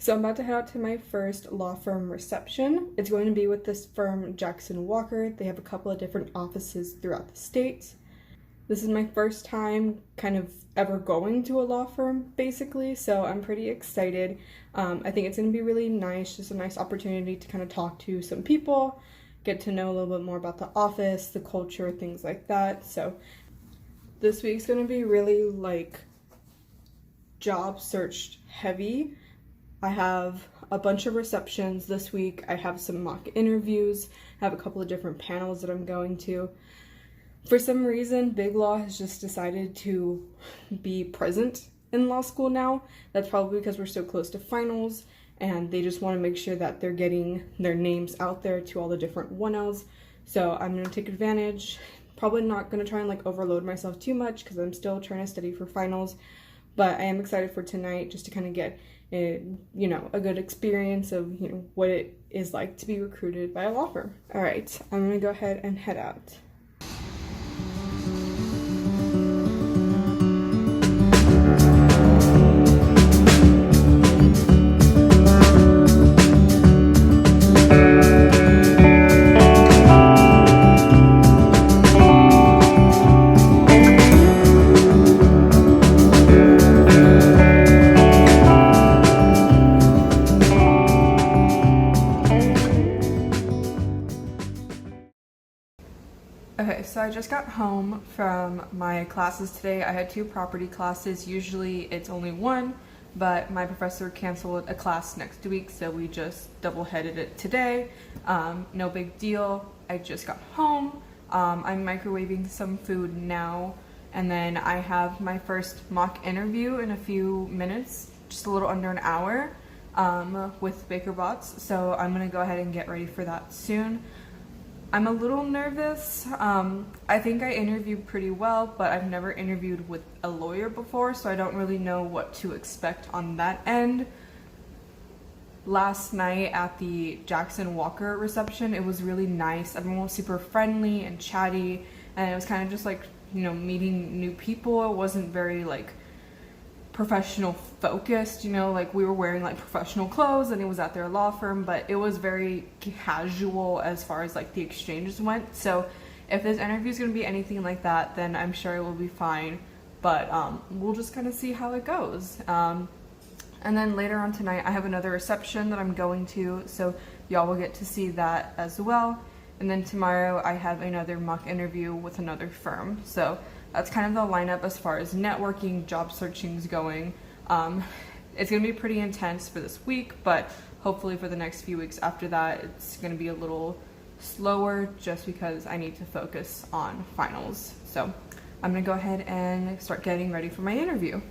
So I'm about to head out to my first law firm reception. It's going to be with this firm, Jackson Walker. They have a couple of different offices throughout the state. This is my first time kind of ever going to a law firm, basically, so I'm pretty excited. I think it's going to be really nice, just a nice opportunity to kind of talk to some people, get to know a little bit more about the office, the culture, things like that. So this week's going to be really like job search heavy. I have a bunch of receptions this week. I have some mock interviews. I have a couple of different panels that I'm going to. For some reason, Big Law has just decided to be present in law school now. That's probably because we're so close to finals, and they just want to make sure that they're getting their names out there to all the different 1Ls. So I'm going to take advantage. Probably not going to try and like overload myself too much because I'm still trying to study for finals. But I am excited for tonight just to kind of get a good experience of what it is like to be recruited by a law firm. All right, I'm going to go ahead and head out. Okay, so I just got home from my classes today. I had 2 property classes. Usually it's only 1, but my professor canceled a class next week, so we just double-headed it today. No big deal. I just got home. I'm microwaving some food now, and then I have my first mock interview in a few minutes, just a little under an hour, with BakerBots, so I'm gonna go ahead and get ready for that soon. I'm a little nervous. I think I interviewed pretty well, but I've never interviewed with a lawyer before, so I don't really know what to expect on that end. Last night at the Jackson Walker reception, it was really nice. Everyone was super friendly and chatty, and it was kind of just like, meeting new people. It wasn't very like professional focused, like we were wearing like professional clothes and it was at their law firm, but it was very casual as far as like the exchanges went. So if this interview is going to be anything like that, then I'm sure it will be fine, but we'll just kind of see how it goes. And then later on tonight I have another reception that I'm going to, so y'all will get to see that as well. And then tomorrow I have another mock interview with another firm, so that's kind of the lineup as far as networking, job searching is going. It's going to be pretty intense for this week, but hopefully for the next few weeks after that, it's going to be a little slower just because I need to focus on finals. So I'm going to go ahead and start getting ready for my interview.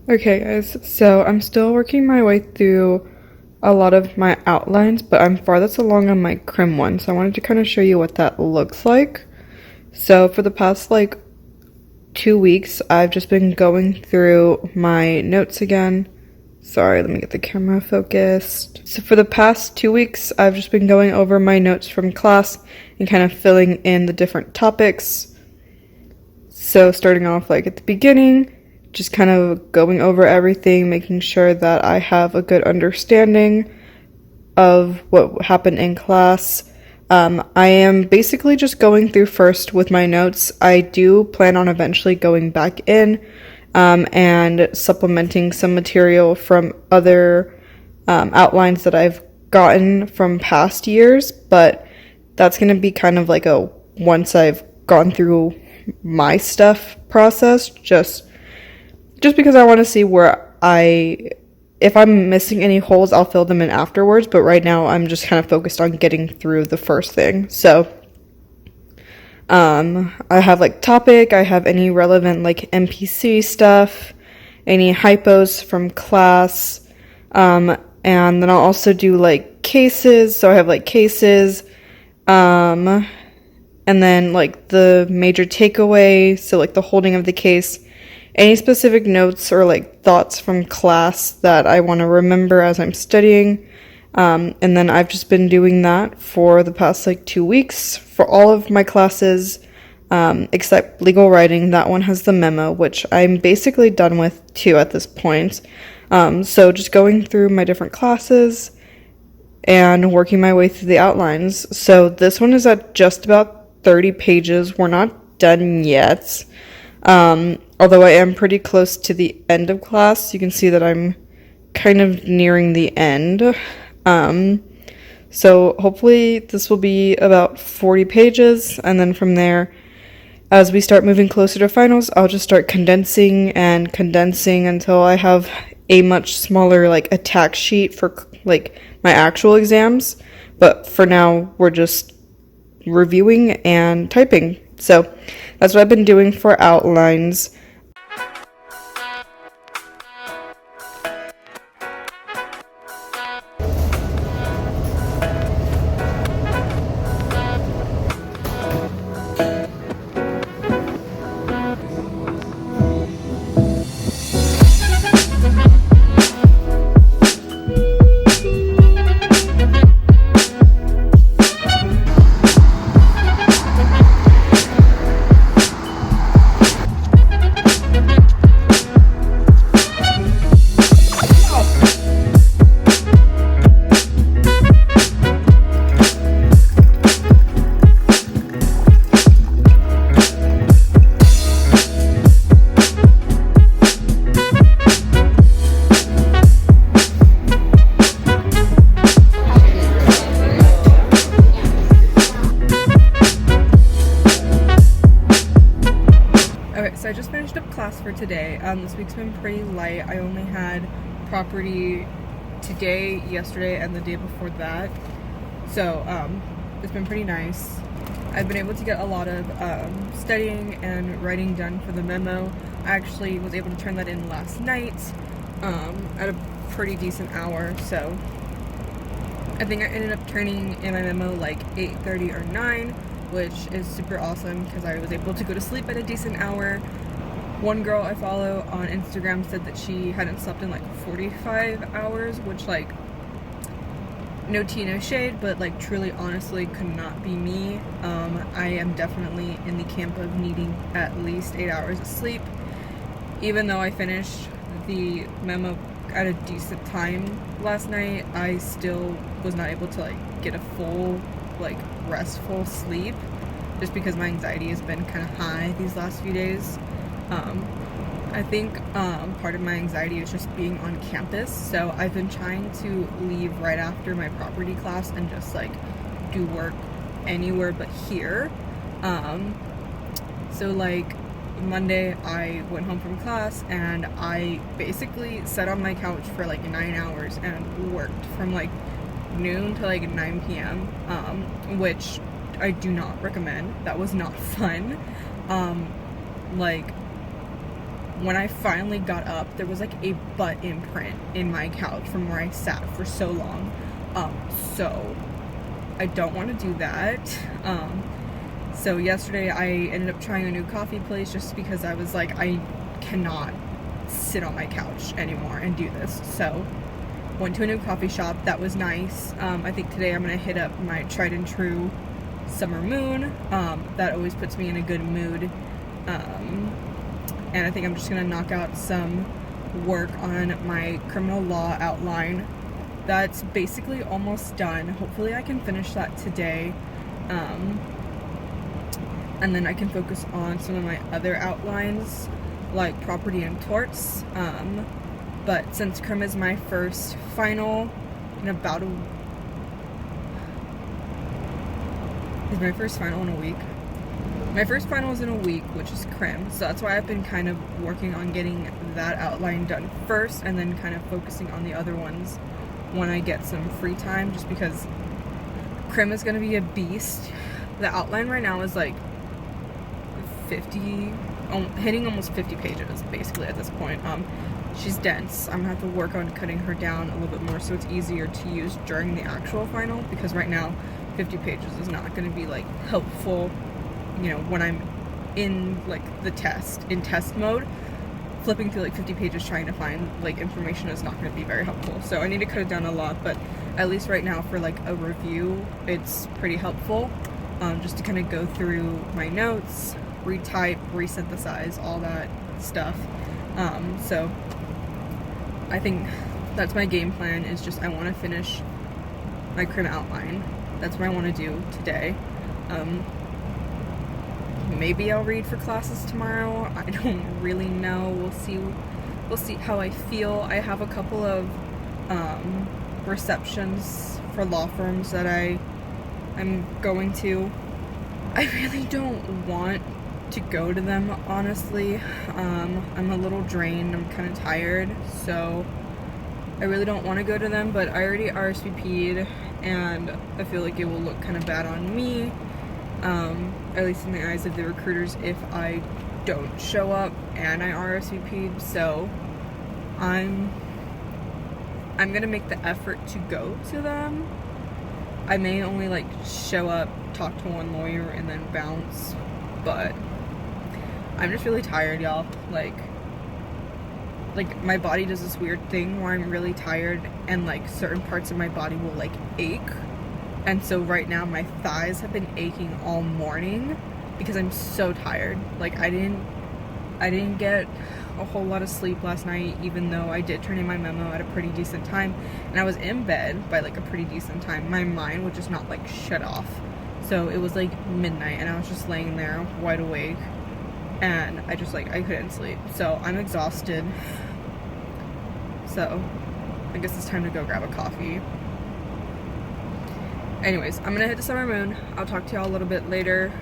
Okay guys, so I'm still working my way through a lot of my outlines, but I'm farthest along on my crim one, so I wanted to kind of show you what that looks like. So for the past like 2 weeks, I've just been going through my notes again. Sorry, let me get the camera focused. So for the past 2 weeks, I've just been going over my notes from class and kind of filling in the different topics. So starting off like at the beginning, just kind of going over everything, making sure that I have a good understanding of what happened in class. I am basically just going through first with my notes. I do plan on eventually going back in and supplementing some material from other outlines that I've gotten from past years, but that's going to be kind of like a once I've gone through my stuff process, just because I want to see where if I'm missing any holes, I'll fill them in afterwards, but right now I'm just kind of focused on getting through the first thing. So I have like topic, I have any relevant like NPC stuff, any hypos from class, and then I'll also do like cases. So I have like cases, and then like the major takeaway, so like the holding of the case, any specific notes or like thoughts from class that I want to remember as I'm studying. And then I've just been doing that for the past like 2 weeks for all of my classes, except legal writing. That one has the memo, which I'm basically done with too at this point. So just going through my different classes and working my way through the outlines. So this one is at just about 30 pages. We're not done yet. Although I am pretty close to the end of class. You can see that I'm kind of nearing the end. So hopefully this will be about 40 pages, and then from there, as we start moving closer to finals, I'll just start condensing and condensing until I have a much smaller like attack sheet for like my actual exams. But for now, we're just reviewing and typing. So that's what I've been doing for outlines. So I just finished up class for today. This week's been pretty light. I only had property today, yesterday, and the day before that. So it's been pretty nice. I've been able to get a lot of studying and writing done for the memo. I actually was able to turn that in last night at a pretty decent hour. So I think I ended up turning in my memo like 8:30 or 9. Which is super awesome because I was able to go to sleep at a decent hour. One girl I follow on Instagram said that she hadn't slept in like 45 hours, which like, no tea, no shade, but like truly, honestly, could not be me. I am definitely in the camp of needing at least 8 hours of sleep. Even though I finished the memo at a decent time last night, I still was not able to like get a full like restful sleep just because my anxiety has been kind of high these last few days. I think part of my anxiety is just being on campus, so I've been trying to leave right after my property class and just like do work anywhere but here. So like Monday I went home from class and I basically sat on my couch for like 9 hours and worked from like noon to like 9 p.m. Which I do not recommend. That was not fun. Like when I finally got up, there was like a butt imprint in my couch from where I sat for so long. So I don't want to do that. So yesterday I ended up trying a new coffee place just because I was like, I cannot sit on my couch anymore and do this. So went to a new coffee shop. That was nice. I think today I'm gonna hit up my tried and true Summer Moon. That always puts me in a good mood. And I think I'm just gonna knock out some work on my criminal law outline. That's basically almost done. Hopefully I can finish that today. And then I can focus on some of my other outlines, like property and torts. But since crim is my first final in about a... Is my first final in a week? My first final is in a week, which is crim. So that's why I've been kind of working on getting that outline done first and then kind of focusing on the other ones when I get some free time, just because crim is going to be a beast. The outline right now is like 50, hitting almost 50 pages basically at this point. She's dense. I'm gonna have to work on cutting her down a little bit more so it's easier to use during the actual final, because right now 50 pages is not going to be like helpful, you know, when I'm in like the test mode. Flipping through like 50 pages trying to find like information is not going to be very helpful. So I need to cut it down a lot, but at least right now for like a review it's pretty helpful, just to kind of go through my notes, retype, resynthesize, all that stuff. So I think that's my game plan, is just I want to finish my crim outline. That's what I want to do today. Maybe I'll read for classes tomorrow. I don't really know. We'll see how I feel. I have a couple of receptions for law firms that I'm going to. I really don't want to go to them, honestly. I'm a little drained. I'm kind of tired, so I really don't want to go to them, but I already RSVP'd and I feel like it will look kind of bad on me, at least in the eyes of the recruiters, if I don't show up and I RSVP'd. So I'm gonna make the effort to go to them. I may only like show up, talk to one lawyer, and then bounce, but I'm just really tired, y'all. Like my body does this weird thing where I'm really tired and like certain parts of my body will like ache. And so right now my thighs have been aching all morning because I'm so tired. Like I didn't get a whole lot of sleep last night, even though I did turn in my memo at a pretty decent time, and I was in bed by like a pretty decent time. My mind would just not like shut off. So it was like midnight and I was just laying there wide awake, and I couldn't sleep. So I'm exhausted. So I guess it's time to go grab a coffee. Anyways, I'm gonna head to Summer Moon. I'll talk to y'all a little bit later.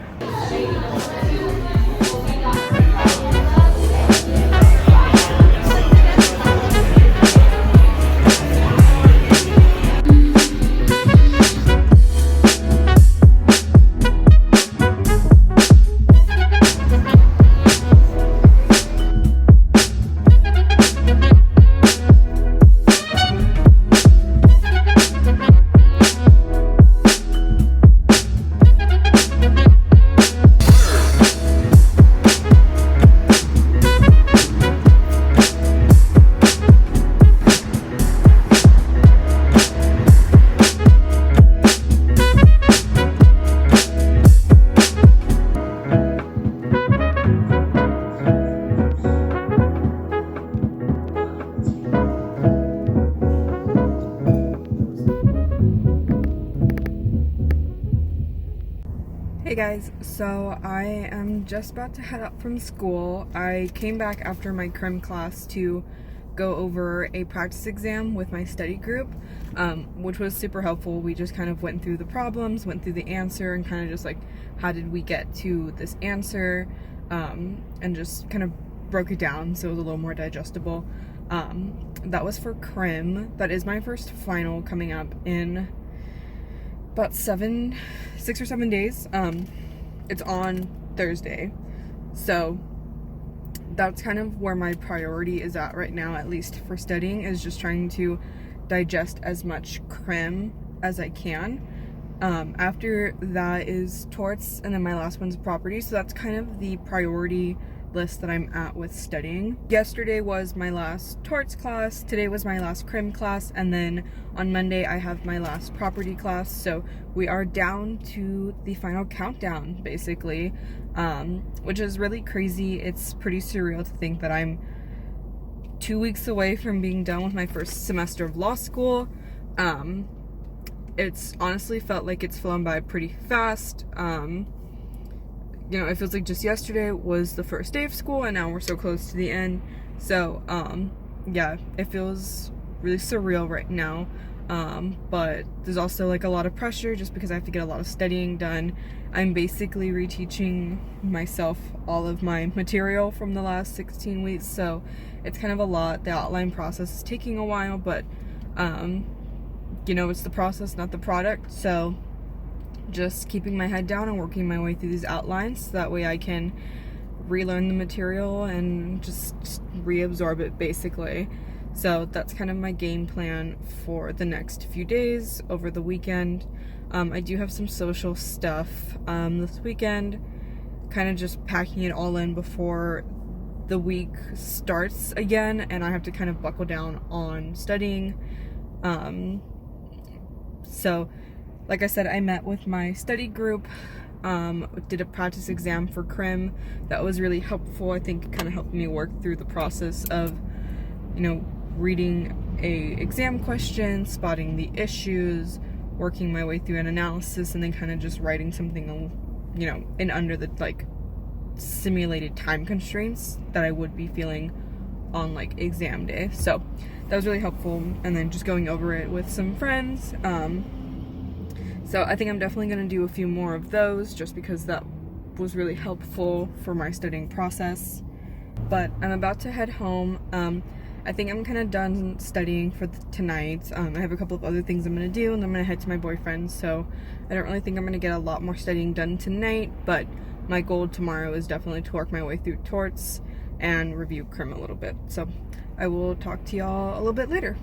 Hey guys, so I am just about to head up from school. I came back after my crim class to go over a practice exam with my study group, which was super helpful. We just kind of went through the problems, went through the answer, and kind of just like, how did we get to this answer, and just kind of broke it down so it was a little more digestible. That was for crim. That is my first final coming up in about 6 or 7 days. It's on Thursday, so that's kind of where my priority is at right now, at least for studying, is just trying to digest as much crim as I can. After that is torts, and then my last one's property, so that's kind of the priority list that I'm at with studying. Yesterday was my last torts class, today was my last crim class, and then on Monday I have my last property class, so we are down to the final countdown, basically, which is really crazy. It's pretty surreal to think that I'm 2 weeks away from being done with my first semester of law school. It's honestly felt like it's flown by pretty fast. You know, it feels like just yesterday was the first day of school, and now we're so close to the end. So, yeah, it feels really surreal right now. But there's also like a lot of pressure just because I have to get a lot of studying done. I'm basically reteaching myself all of my material from the last 16 weeks, so it's kind of a lot. The outline process is taking a while, but, you know, it's the process, not the product. So just keeping my head down and working my way through these outlines, so that way I can relearn the material and just reabsorb it, basically. So that's kind of my game plan for the next few days over the weekend. I do have some social stuff this weekend, kind of just packing it all in before the week starts again, and I have to kind of buckle down on studying. So like I said, I met with my study group, did a practice exam for crim. That was really helpful. I think it kind of helped me work through the process of, you know, reading a exam question, spotting the issues, working my way through an analysis, and then kind of just writing something, you know, in under the like simulated time constraints that I would be feeling on like exam day. So that was really helpful, and then just going over it with some friends. So I think I'm definitely going to do a few more of those, just because that was really helpful for my studying process. But I'm about to head home. I think I'm kind of done studying for tonight. I have a couple of other things I'm going to do, and I'm going to head to my boyfriend's, so I don't really think I'm going to get a lot more studying done tonight, but my goal tomorrow is definitely to work my way through torts and review crim a little bit. So I will talk to y'all a little bit later.